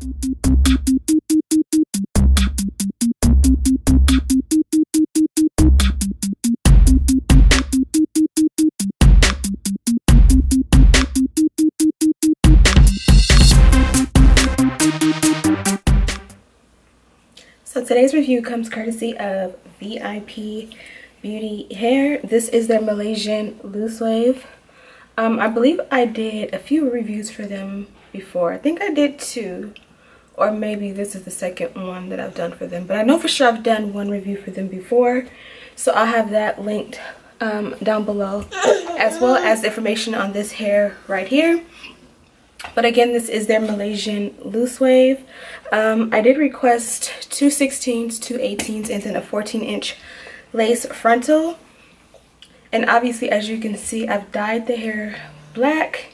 So today's review comes courtesy of VIP Beauty Hair. This is their Malaysian loose wave. I believe I did a few reviews for them before. I think I did 2, or maybe this is the second one that I've done for them, but I know for sure I've done 1 review for them before, so I'll have that linked down below, as well as information on this hair right here. But again, this is their Malaysian loose wave. I did request 2 16s, 2 18s, and then a 14-inch lace frontal. And obviously, as you can see, I've dyed the hair black.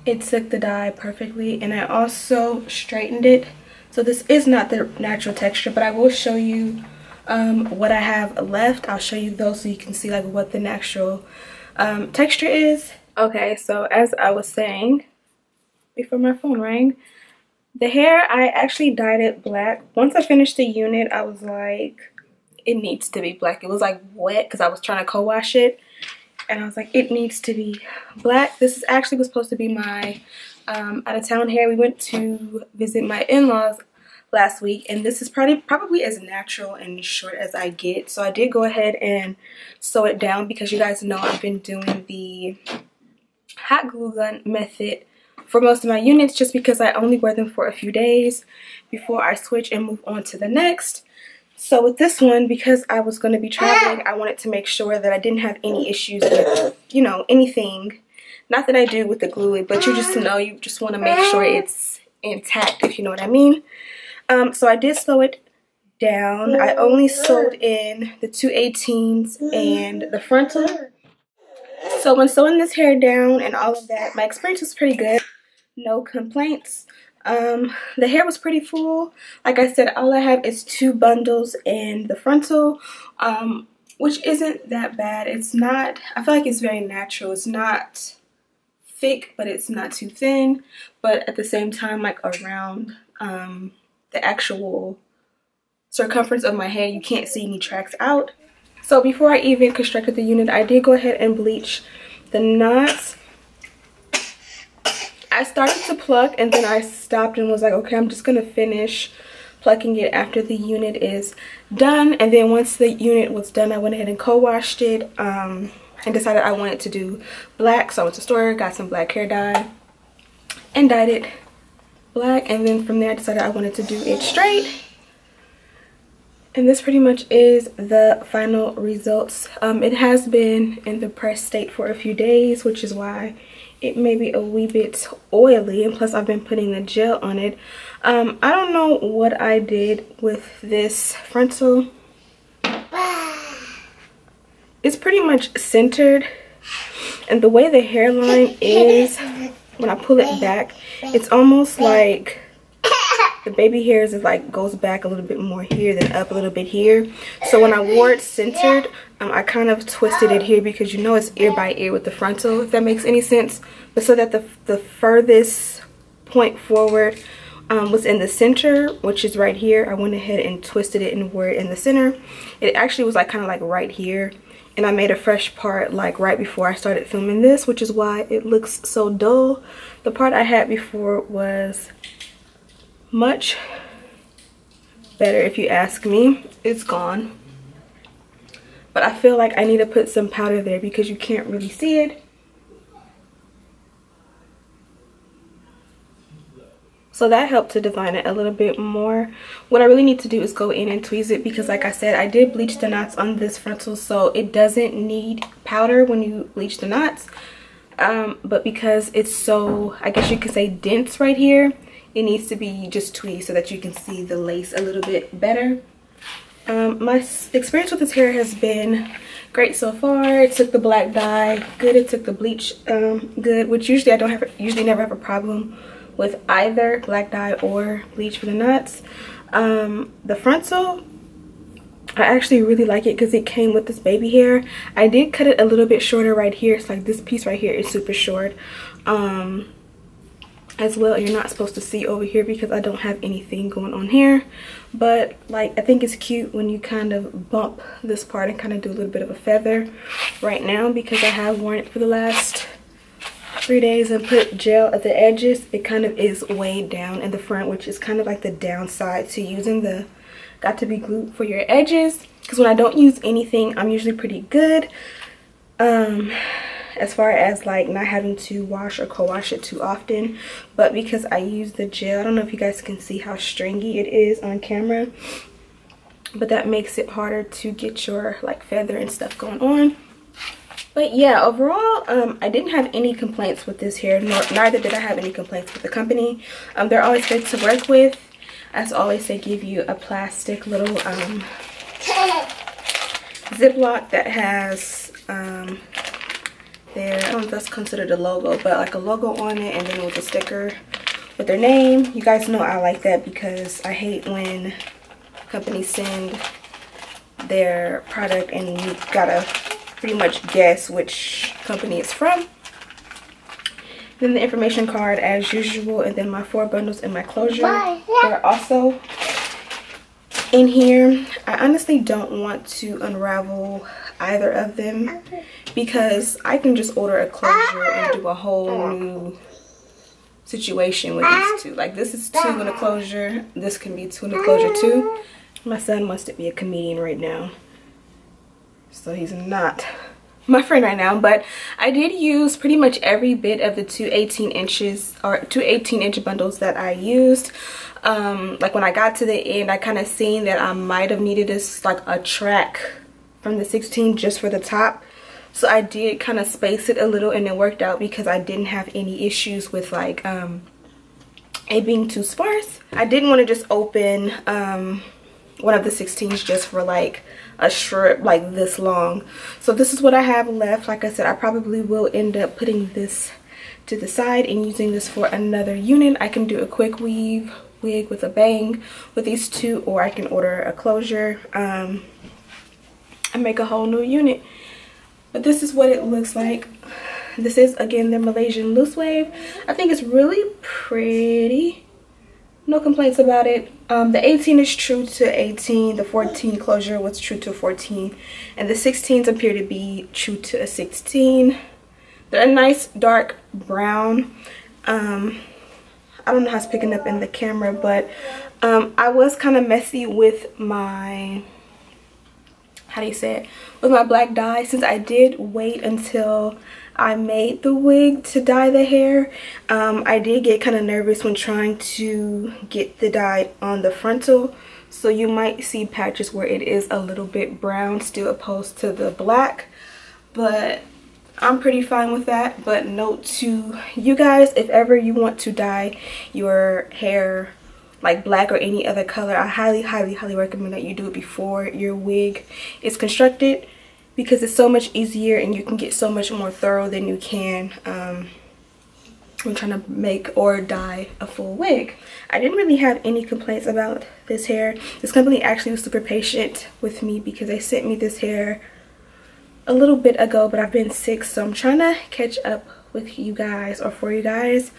It took the dye perfectly, and I also straightened it. So this is not the natural texture, but I will show you what I have left. I'll show you those so you can see like what the natural texture is. Okay, so as I was saying before my phone rang, the hair, I actually dyed it black. Once I finished the unit, I was like, it needs to be black. It was like wet because I was trying to co-wash it, and I was like, it needs to be black. This is actually was supposed to be my out of town hair. We went to visit my in-laws last week, and this is probably as natural and short as I get. So I did go ahead and sew it down because you guys know I've been doing the hot glue gun method for most of my units, just because I only wear them for a few days before I switch and move on to the next. So with this one, because I was going to be traveling, I wanted to make sure that I didn't have any issues with, you know, anything. Not that I do with the glue, but you just know, you just want to make sure it's intact, if you know what I mean. So I did sew it down. I only sewed in the 2 18s and the frontal. So when sewing this hair down and all of that, my experience was pretty good. No complaints. The hair was pretty full. Like I said, all I have is 2 bundles in the frontal, which isn't that bad. It's not, I feel like it's very natural. It's not thick, but it's not too thin. But at the same time, like around the actual circumference of my hair, you can't see any tracks out. So before I even constructed the unit, I did go ahead and bleach the knots. I started to pluck, and then I stopped and was like, okay, I'm just gonna finish plucking it after the unit is done. And then once the unit was done, I went ahead and co-washed it and decided I wanted to do black. So I went to the store, got some black hair dye and dyed it black. And then from there I decided I wanted to do it straight. And this pretty much is the final results. It has been in the press state for a few days, which is why it may be a wee bit oily, and plus I've been putting the gel on it. I don't know what I did with this frontal. It's pretty much centered, and the way the hairline is, when I pull it back, it's almost like the baby hairs is like goes back a little bit more here than up a little bit here. So when I wore it centered, I kind of twisted it here because you know it's ear by ear with the frontal, if that makes any sense. But so that the furthest point forward was in the center, which is right here, I went ahead and twisted it and wore it in the center. It actually was like kind of like right here, and I made a fresh part like right before I started filming this, which is why it looks so dull. The part I had before was much better, if you ask me. It's gone, but I feel like I need to put some powder there because you can't really see it. So that helped to define it a little bit more. What I really need to do is go in and tweeze it because, like I said, I did bleach the knots on this frontal, so it doesn't need powder when you bleach the knots. But because it's so, I guess you could say, dense right here, it needs to be just tweezed so that you can see the lace a little bit better. My experience with this hair has been great so far. It took the black dye good, it took the bleach good, which usually I never have a problem with either black dye or bleach for the knots. The frontal, I actually really like it because it came with this baby hair. I did cut it a little bit shorter right here. It's like this piece right here is super short. as well. You're not supposed to see over here because I don't have anything going on here, but like I think it's cute when you kind of bump this part and kind of do a little bit of a feather right now, because I have worn it for the last 3 days and put gel at the edges. It kind of is weighed down in the front, which is kind of like the downside to using the got to be glued for your edges, because when I don't use anything, I'm usually pretty good as far as like not having to wash or co-wash it too often. But because I use the gel, I don't know if you guys can see how stringy it is on camera, but that makes it harder to get your like feather and stuff going on. But yeah, overall I didn't have any complaints with this hair, neither did I have any complaints with the company. They're always good to work with. As always, they give you a plastic little Ziploc that has I don't know if that's considered a logo, but like a logo on it, and then with a sticker with their name. You guys know I like that because I hate when companies send their product and you gotta pretty much guess which company it's from. Then the information card as usual, and then my 4 bundles and my closure are also in here. I honestly don't want to unravel either of them because I can just order a closure and do a whole new situation with these two. Like this is 2 in a closure, this can be 2 in a closure too. My son wants to be a comedian right now, so he's not my friend right now. But I did use pretty much every bit of the 2 18-inch bundles that I used. Like when I got to the end, I kind of seen that I might have needed this like a track from the 16 just for the top, so I did kind of space it a little, and it worked out because I didn't have any issues with like it being too sparse. I didn't want to just open one of the 16s just for like a strip like this long. So this is what I have left. Like I said, I probably will end up putting this to the side and using this for another unit. I can do a quick weave wig with a bang with these 2, or I can order a closure and make a whole new unit. But this is what it looks like. This is again the Malaysian loose wave. I think it's really pretty. No complaints about it. The 18 is true to 18, the 14 closure was true to 14, and the 16s appear to be true to a 16. They're a nice dark brown. I don't know how it's picking up in the camera, but I was kind of messy with my, how do you say it, with my black dye, since I did wait until I made the wig to dye the hair. I did get kind of nervous when trying to get the dye on the frontal, so you might see patches where it is a little bit brown still opposed to the black, but I'm pretty fine with that. But note to you guys, if ever you want to dye your hair like black or any other color, I highly recommend that you do it before your wig is constructed, because it's so much easier and you can get so much more thorough than you can when trying to make or dye a full wig. I didn't really have any complaints about this hair. This company actually was super patient with me because they sent me this hair a little bit ago, but I've been sick, so I'm trying to catch up with you guys, or for you guys.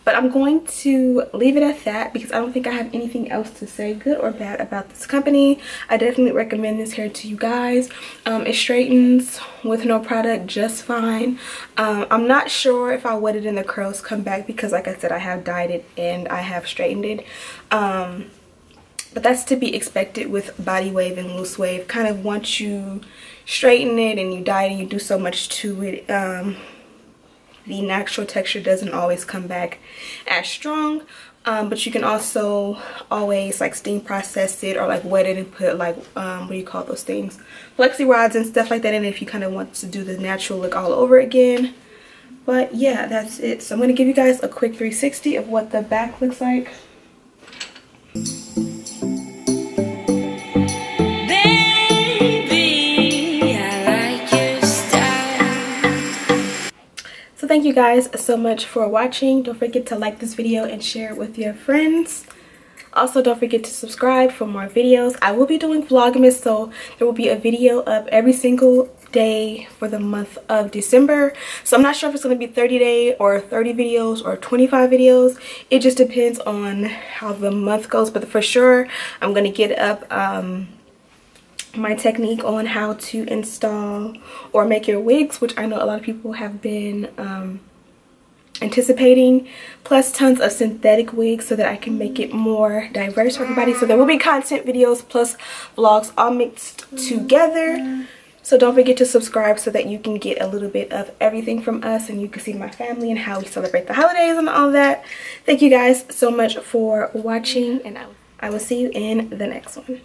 But I'm going to leave it at that because I don't think I have anything else to say good or bad about this company. I definitely recommend this hair to you guys. It straightens with no product just fine. I'm not sure if I wetted and the curls come back because, like I said, I have dyed it and I have straightened it. But that's to be expected with body wave and loose wave. Kind of once you straighten it and you dye it and you do so much to it, the natural texture doesn't always come back as strong. But you can also always like steam process it or like wet it and put like what do you call those things, flexi rods and stuff like that in it if you kind of want to do the natural look all over again. But yeah, that's it. So I'm going to give you guys a quick 360 of what the back looks like. Thank you guys so much for watching. Don't forget to like this video and share it with your friends. Also, don't forget to subscribe for more videos. I will be doing Vlogmas, so there will be a video up every single day for the month of December. So I'm not sure if it's going to be 30-day or 30 videos or 25 videos. It just depends on how the month goes, but for sure I'm going to get up my technique on how to install or make your wigs, which I know a lot of people have been anticipating, plus tons of synthetic wigs so that I can make it more diverse for everybody. So there will be content videos plus vlogs all mixed together. So don't forget to subscribe so that you can get a little bit of everything from us and you can see my family and how we celebrate the holidays and all that. Thank you guys so much for watching, and I will see you in the next one.